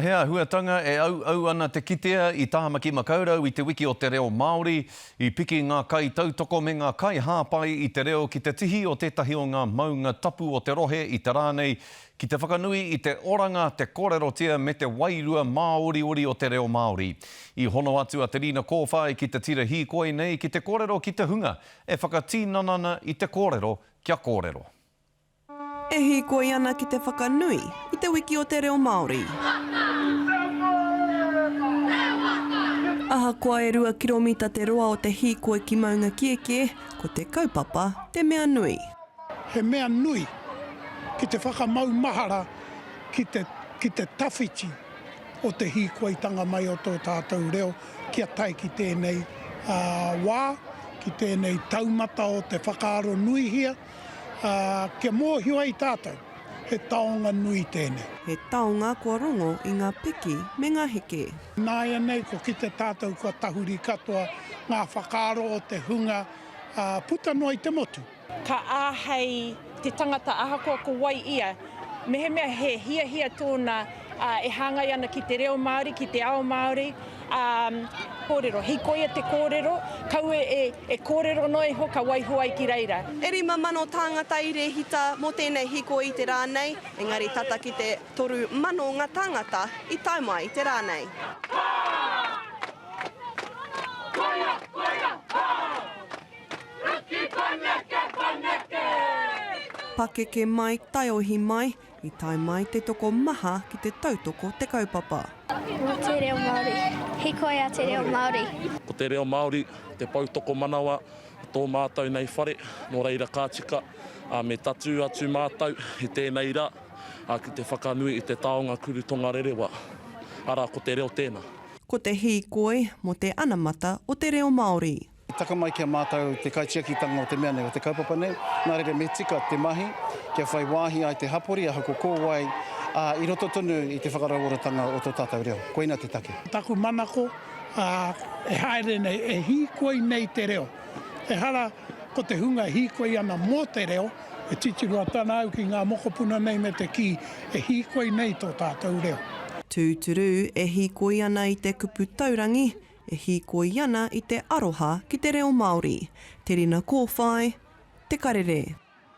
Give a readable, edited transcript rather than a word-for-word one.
hea huatanga e au ana te kitea I Tahamaki Makaurau I te wiki o te reo Māori, I piki ngā kai tautoko me ngā kai hāpai I te reo ki te tihi o tētahi o ngā maunga tapu o te rohe I te rānei, ki te whakanui I te oranga, te kōrerotia me te wairua Māori o te reo Māori. I hono atu a te rina kōwhai ki te tira hīkoi nei, ki te kōrero ki te hunga, e whakatīnanana I te kōrero kia kōrero. E hīkoi ana ki te whakanui I te wiki o te reo Māori. Ahakoa e 2 kiromita te roa o te hīkoi ki maunga kieke, ko te kaupapa te mea nui. He mea nui ki te whakamau mahara ki te tawhiti o te hīkoitanga mai o tō tātou reo kia tai ki tēnei wā, ki tēnei taumata o te whakaaro nui hia, kia mōhio I tātou, he taonga nui tēnei. He taonga kua rongo I ngā piki me ngā heke. Nāia nei ko ki te tātou kua tahuri katoa ngā whakaaro o te hunga puta noa I te motu. Ka āhei te tangata ahakoa ko wai ia, mehemea he hia tōna e hangai ana ki te reo Māori, ki te ao Māori, kōrero, hikoia te kōrero, kaue e kōrero noi ho ka waihuai ki reira. E 5 mano tāngata I rehita mō tēnei hikoi I te rānei, engari tata ki te 3 mano ngā tāngata I taumai I te rānei. Pakeke mai, taiohi mai, I tai mai te toko maha ki te tautoko te kaupapa. O te reo Māori, hikoi a te reo Māori. Ko te reo Māori, te pautoko manawa, tō mātou nei whare, nō reira kātika, me tatu atu mātou I tēnei rā, ki te whakanui I te taonga kuru tongarerewa. Ara, ko te reo tēnā. Ko te hīkoi mo te anamata o te reo Māori. Taka mai kia mātou te kaitiakitanga o te mea nei o te kaupapa nei, nā rere me tika te mahi, kia whai wāhi ai te hapori, a hako kōwai, I roto tonu I te whakarauoratanga o tō tātou reo. Koina te take. Taku manako, e haere nei, e hīkoi nei te reo. E hara ko te hunga hīkoi ana mō te reo, e titirua tana au ki ngā mokopuna nei me te ki, e hīkoi nei tō tātou reo. Tūturu e hīkoi ana I te kupu taurangi, e hīkoi ana I te aroha ki te reo Māori. Te rina kōwhai, te karere.